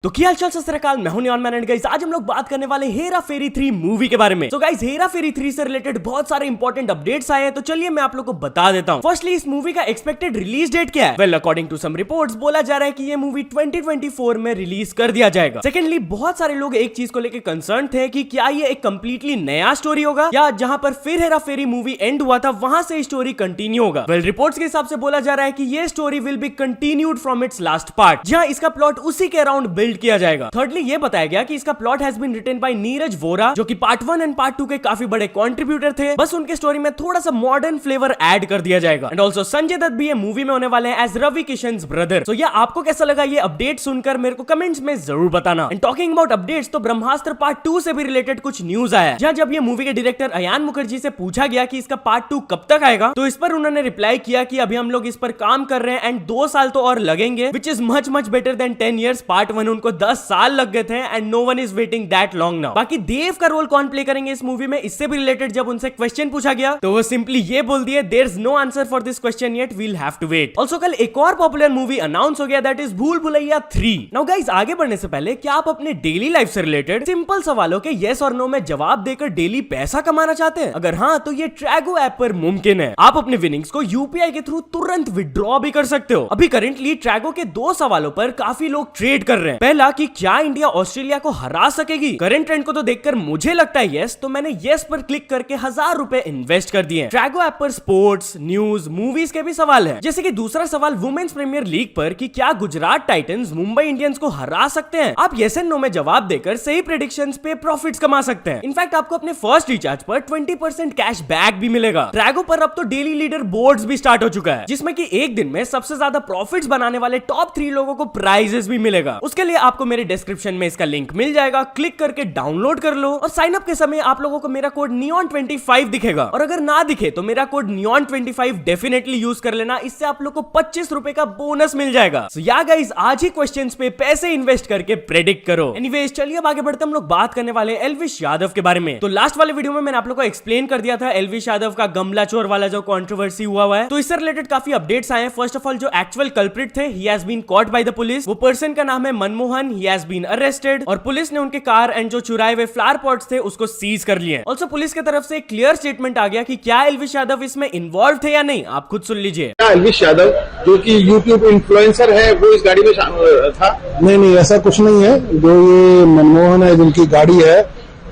तो क्या हालचाल सत श्री अकाल, मैं हूं नियॉन मैन एंड गाइस आज हम लोग बात करने वाले हेरा फेरी 3 मूवी के बारे में। तो गाइस हेरा फेरी 3 से रिलेटेड बहुत सारे इंपॉर्टेंट अपडेट्स आए हैं, तो चलिए मैं आप लोगों को बता देता हूं। फर्स्टली इस मूवी का एक्सपेक्टेड रिलीज डेट क्या है? Well according to some reports बोला जा रहा है कि ये मूवी 2024 में रिलीज कर दिया जाएगा। सेकेंडली बहुत सारे लोग एक चीज को लेकर कंसर्न थे कि क्या ये एक कंप्लीटली नया स्टोरी होगा या जहां पर फिर हेरा फेरी मूवी एंड हुआ था वहां से स्टोरी कंटिन्यू होगा। वेल रिपोर्ट्स के हिसाब से बोला जा रहा है कि ये story will be continued from its last part, जहां इसका प्लॉट उसी के अराउंड बिल्ड किया जाएगा। ये बताया गया कि इसका plot has been written by Neeraj Vora, जो कि पार्ट 1 एंड पार्ट 2 के काफी बड़े कंट्रीब्यूटर थे। बस उनके स्टोरी में थोड़ा सा मॉडर्न फ्लेवर ऐड कर दिया जाएगा। एंड ऑल्सो संजय दत्त भी ये मूवी में होने वाले हैं एज रवि किशन's ब्रदर। तो आपको कैसा लगा ये अपडेट सुनकर मेरे को कमेंट्स में जरूर बताना। एंड टॉकिंग अबाउट अपडेट्स, तो ब्रह्मास्त्र पार्ट 2 से भी रिलेटेड कुछ न्यूज आया, जहां जब ये मूवी के डायरेक्टर अयान मुखर्जी से पूछा गया कि इसका पार्ट 2 कब तक आएगा, तो इस पर उन्होंने रिप्लाई किया कि अभी हम लोग इस पर काम कर रहे हैं एंड 2 साल तो और लगेंगे, which is much much better than 10 years। Part 1 उनको 10 साल लग गए थे and no one is waiting that long now. बाकी देव का रोल कौन प्ले करेंगे इस मूवी में, इससे भी रिलेटेड जब उनसे क्वेश्चन पूछा गया तो वो सिंपली ये बोल दिए, there is no answer for this question yet, we'll have to wait. Also कल एक और पॉपुलर मूवी अनाउंस हो गया, दैट इज भूल भुलैया 3। नाउ गाइस आगे बढ़ने से पहले क्या आप अपने डेली लाइफ से रिलेटेड सिंपल सवालों के येस और नो में जवाब देकर डेली पैसा कमाना चाहते हैं? अगर हाँ तो ये ट्रैगो ऐप पर मुमकिन है। आप अपने विनिंग्स को यूपीआई के थ्रू तुरंत विड्रॉ भी कर सकते हो। अभी करेंटली ट्रैगो के 2 सवालों पर काफी लोग ट्रेड कर रहे हैं। पहला कि क्या इंडिया ऑस्ट्रेलिया को हरा सकेगी? करंट ट्रेंड को तो देखकर मुझे लगता है यस, तो मैंने यस पर क्लिक करके 1000 रुपए इन्वेस्ट कर दिए। ट्रैगो ऐप पर स्पोर्ट्स, न्यूज, मूवीज के भी सवाल है। जैसे कि दूसरा सवाल वुमेन्स प्रीमियर लीग पर कि क्या गुजरात टाइटंस मुंबई इंडियंस को हरा सकते हैं? आप यस एंड नो में जवाब देकर सही प्रेडिक्शंस पे प्रॉफिट्स कमा सकते हैं। इनफैक्ट आपको अपने फर्स्ट रिचार्ज पर 20% कैश बैक भी मिलेगा। ट्रैगो पर अब तो डेली लीडर बोर्ड्स भी स्टार्ट हो चुका है, जिसमें कि एक दिन में सबसे ज्यादा प्रॉफिट्स बनाने वाले टॉप 3 लोगों को प्राइजेस भी मिलेगा। उसके लिए आपको मेरे डिस्क्रिप्शन में इसका लिंक मिल जाएगा, क्लिक करके डाउनलोड कर लो। और साइन अप के समय आप लोगों को मेरा कोड neon25 दिखेगा, और अगर ना दिखे तो मेरा कोड neon25 डेफिनेटली यूज कर लेना, इससे आप लोग को 25 रुपए का बोनस मिल जाएगा। सो या गाइस आज ही क्वेश्चंस पे पैसे इन्वेस्ट करके प्रेडिक्ट करो। एनीवेज चलिए अब आगे बढ़ते हम लोग बात करने वाले एल्विश यादव के बारे में। तो लास्ट वाले वीडियो में मैंने आप लोग को एक्सप्लेन कर दिया था एल्विश यादव का गमला चोर वाला जो कंट्रोवर्सी हुआ है, तो इससे रिलेटेड काफी अपडेट्स आए हैं। फर्स्ट ऑफ ऑल जो एक्चुअल कल्प्रिट थे, he has been caught by the police. वो पर्सन का नाम है Manmohan, he has been arrested, और पुलिस ने उनके कार एंड जो चुराए हुए फ्लावर पॉट्स थे उसको सीज कर लिए। ऑल्सो पुलिस की तरफ से एक क्लियर स्टेटमेंट आ गया कि क्या एल्विश यादव इसमें इन्वॉल्व थे या नहीं, आप खुद सुन लीजिए। एल्विश यादव जो कि यूट्यूब इन्फ्लुएंसर है वो इस गाड़ी में शामिल था? नहीं ऐसा कुछ नहीं है। जो ये मनमोहन है जिनकी गाड़ी है,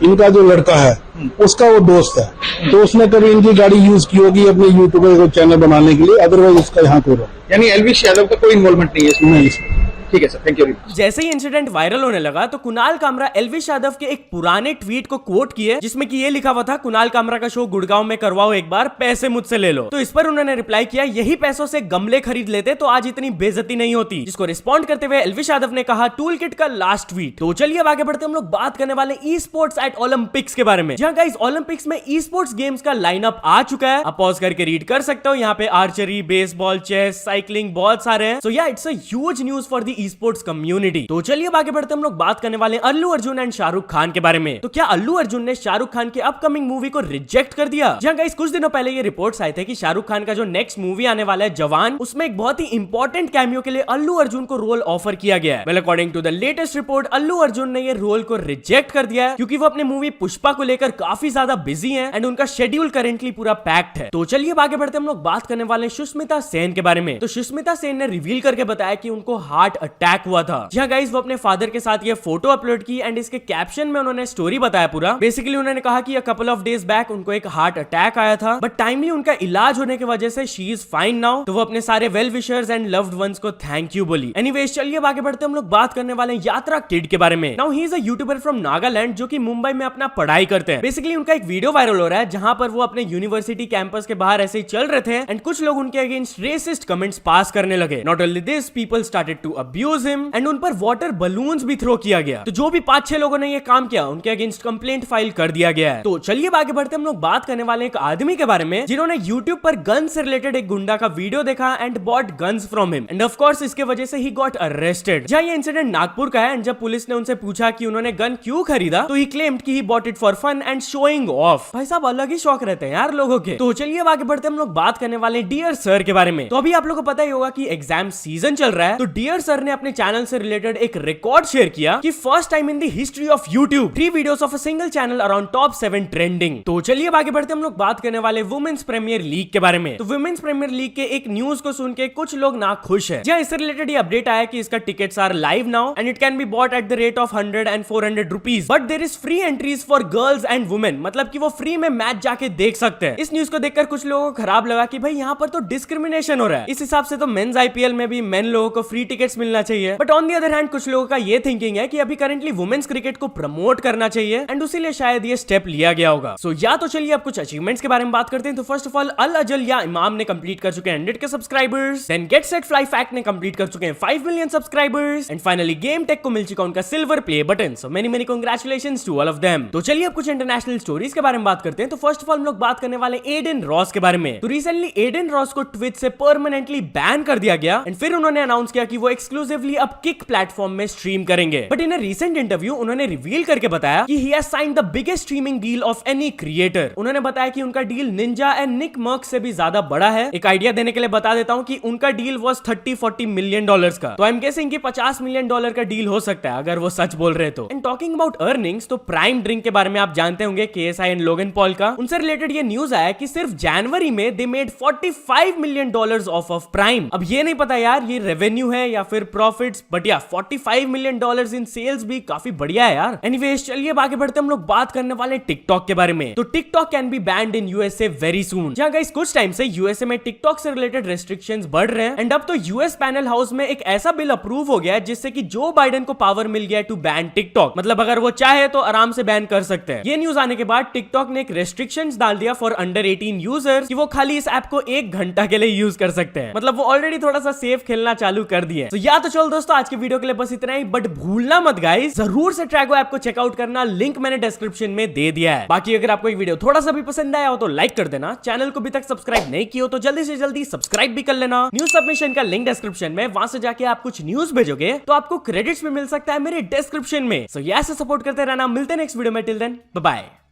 इनका जो लड़का है उसका वो दोस्त है, तो उसने कभी इनकी गाड़ी यूज की होगी अपने यूट्यूब को चैनल बनाने के लिए, अदरवाइज उसका यहाँ कोई रोल। यानी एल्विश यादव का कोई इन्वॉल्वमेंट नहीं है इसमें? नहीं। ठीक है सर, थैंक यू। जैसे ही इंसिडेंट वायरल होने लगा तो कुणाल कामरा एल्विश यादव के एक पुराने ट्वीट को कोट किए, जिसमें कि ये लिखा हुआ था, कुणाल कामरा का शो गुड़गांव में करवाओ एक बार, पैसे मुझसे ले लो। तो इस पर उन्होंने रिप्लाई किया, यही पैसों से गमले खरीद लेते तो आज इतनी बेइज्जती नहीं होती। जिसको रिस्पॉन्ड करते हुए एल्विश यादव ने कहा टूल किट का लास्ट ट्वीट। तो चलिए अब आगे बढ़ते हम लोग बात करने वाले ई स्पोर्ट्स एट ओलंपिक्स के बारे में। जहां गाइस ओलंपिक्स में ई स्पोर्ट्स गेम्स का लाइनअप आ चुका है, आप पॉज करके रीड कर सकते हो। यहाँ पे आर्चरी, बेसबॉल, चेस, साइकिलिंग बहुत सारे हैं। सो या it's a huge news for the e sports community. तो चलिए आगे बढ़ते हम लोग बात करने वाले अल्लू अर्जुन एंड शाहरुख खान के बारे में। तो क्या अल्लू अर्जुन ने शाहरुख खान के अपकमिंग मूवी को रिजेक्ट कर दिया? जहां गाइस कुछ दिनों पहले ये रिपोर्ट्स आए थे कि शाहरुख खान का जो नेक्स्ट मूवी आने वाला है जवान, उसमें एक बहुत ही इंपॉर्टेंट कैमियो के लिए अल्लू अर्जुन को रोल ऑफर किया गया है। Well according to the latest report Allu Arjun ने ये रोल को रिजेक्ट कर दिया है, क्योंकि वो अपने मूवी पुष्पा को लेकर काफी ज्यादा बिजी है एंड उनका शेड्यूल करेंटली पूरा पैक्ड है। तो चलिए आगे बढ़ते हम लोग बात करने वाले सुष्मिता सेन के बारे में। तो सुष्मिता सेन ने रिवील करके बताया कि उनको हार्ट अटैक हुआ था। जहां गाइस वो अपने फादर के साथ ये फोटो अपलोड की एंड इसके कैप्शन में उन्होंने स्टोरी बताया पूरा। बेसिकली उन्होंने कहा कि कपल ऑफ डेज बैक उनको एक हार्ट अटैक आया था, बट टाइमली उनका इलाज होने की वजह से शी इज फाइन नाउ। तो वो अपने सारे well wishers and loved ones को थैंक यू बोली। एनीवेज चलिए आगे बढ़ते हम लोग बात करने वाले यात्रा किड के बारे में। Now he is a YouTuber from Nagaland जो कि मुंबई में अपना पढ़ाई करते हैं। बेसिकली उनका एक वीडियो वायरल हो रहा है जहां पर वो अपने यूनिवर्सिटी कैंपस के बाहर ऐसे ही चल रहे थे एंड कुछ लोग उनके अगेंस्ट रेसिस्ट कमेंट्स पास करने लगे। Not only this, people started to abuse him and उन पर वाटर बलून्स भी थ्रो किया गया। तो जो भी 5-6 लोगों ने ये काम किया उनके अगेंस्ट कंप्लेंट फाइल कर दिया गया है। तो चलिए आगे बढ़ते हम लोग बात करने वाले एक आदमी के बारे में जिन्होंने यूट्यूब पर गन से रिलेटेड एक गुंडा का वीडियो देखा and bought guns from him and of course इसके वजह से ही गॉट अरेस्टेड। जहां ये इंसिडेंट नागपुर का है एंड जब पुलिस ने उनसे पूछा कि उन्होंने गन क्यों खरीदा, तो ही क्लेम्ड कि he bought it for fun and showing off. भाई साहब अलग ही शौक रहते हैं यार लोगों के। तो चलिए आगे बढ़ते हम लोग बात करने वाले डियर सर के बारे में। तो अभी आप लोगों को पता ही होगा कि एग्जाम सीजन चल रहा है, तो डियर सर ने अपने चैनल से रिलेटेड एक रिकॉर्ड शेयर किया कि first time in the history of YouTube 3 videos of a single channel around top 7 trending. तो चलिए आगे बढ़ते हम लोग बात करने वाले वुमेन्स प्रीमियर लीग के बारे में। तो वुमेन्स प्रीमियर लीग के एक न्यूज को सुन के कुछ लोग ना खुश है। जहां इससे रिलेटेड ये अपडेट आया कि इसका tickets are live now and it can be bought at the rate of 100 and 400 rupees, but there is free entries for girls and women, मतलब कि वो फ्री में मैच जाके देख सकते हैं। इस न्यूज को देखकर कुछ लोगों को खराब लगा कि भाई यहाँ पर तो डिस्क्रिमिनेशन हो रहा है। इस हिसाब से तो मेंस आईपीएल में भी मेन लोगों को फ्री टिकट्स मिलना चाहिए। But on the other hand कुछ लोगों का ये थिंकिंग है कि अभी करंटली वुमेन्स क्रिकेट को प्रमोट करना चाहिए एंड उसीलिए शायद ये स्टेप लिया गया होगा। सो या तो चलिए अब कुछ अचीवमेंट्स के बारे में बात करते हैं। तो फर्स्ट ऑफ ऑल अल अजल या इमाम ने कंप्लीट कर चुके हैं 100 के subscribers. Then get set fly fact ने कंप्लीट कर चुके हैं 5 million subscribers and finally game tech को मिल चुका उनका silver play button. So many congratulations to all of them. तो चलिए अब कुछ इंटरनेशनल स्टोरीज के बारे में बात करते हैं। तो फर्स्ट ऑफ ऑल हम लोग बात करने वाले एडन रॉस के बारे में। तो रिसेंटली एडन रॉस को ट्विच से परमानेंटली बैन कर दिया गया एंड फिर उन्होंने अनाउंस किया कि वो एक्सक्लूसिवली अब किक प्लेटफॉर्म में स्ट्रीम करेंगे। But in a recent interview उन्होंने रिवील करके बताया कि he has signed the biggest streaming deal of any creator. उन्होंने बताया कि उनका deal Ninja and Nick Mercs से भी ज्यादा बड़ा है। एक आइडिया देने के लिए बता देता हूं कि उनका डील वाज 30-40 मिलियन डॉलर्स का। तो आई एम गेसिंग कि 50 मिलियन डॉलर का डील हो सकता है अगर वो सच बोल रहे तो। एंड टॉकिंग अबाउट अर्निंग्स, तो प्राइम ड्रिंक के बारे में आप जानते होंगे KSI एंड लोगन पॉल का। उनसे रिलेटेड ये न्यूज आया कि सिर्फ जनवरी में they made $45 million of prime. अब ये नहीं पता यार ये रेवेन्यू है या फिर प्रॉफिट्स, बट या $45 मिलियन इन सेल्स भी काफी बढ़िया है यार। एनीवेज चलिए आगे बढ़ते हम लोग बात करने वाले टिकटॉक के बारे में। तो TikTok can be band in USA very soon. जहां गाइस कुछ टाइम से यूएसए में टिकटॉक से रिलेटेड रेस्ट्रिक्शंस बढ़ रहे हैं एंड अब तो यूएस पैनल हाउस में एक ऐसा बिल अप्रूव हो गया है जिससे कि जो बाइडेन को पावर मिल गया है टू बैन टिकटॉक। मतलब अगर वो चाहे तो आराम से बैन कर सकते हैं। ये न्यूज आने के बाद टिकटॉक ने एक रेस्ट्रिक्शंस डाल दिया फॉर अंडर 18 यूजर्स कि वो खाली इस ऐप को 1 घंटा के लिए यूज कर सकते हैं। मतलब वो ऑलरेडी थोड़ा सा सेफ खेलना चालू कर दिए। तो या तो चलो दोस्तों आज के वीडियो के लिए बस इतना ही, बट भूलना मत गाइस जरूर से ट्रैगो ऐप को चेकआउट करना, लिंक मैंने डिस्क्रिप्शन में दे दिया है। बाकी अगर आपको ये वीडियो थोड़ा सा भी पसंद आया हो तो लाइक कर देना, चैनल को अभी तक सब्सक्राइब नहीं किया हो तो जल्दी से जल्दी सब्सक्राइब भी कर लेना। न्यूज सबमिशन का लिंक डिस्क्रिप्शन में, वहां से जाके आप कुछ न्यूज भेजोगे तो आपको क्रेडिट्स भी मिल सकता है मेरे डिस्क्रिप्शन में। सो ऐसे सपोर्ट करते रहना। मिलते हैं नेक्स्ट वीडियो में, टिल देन बाय बाय।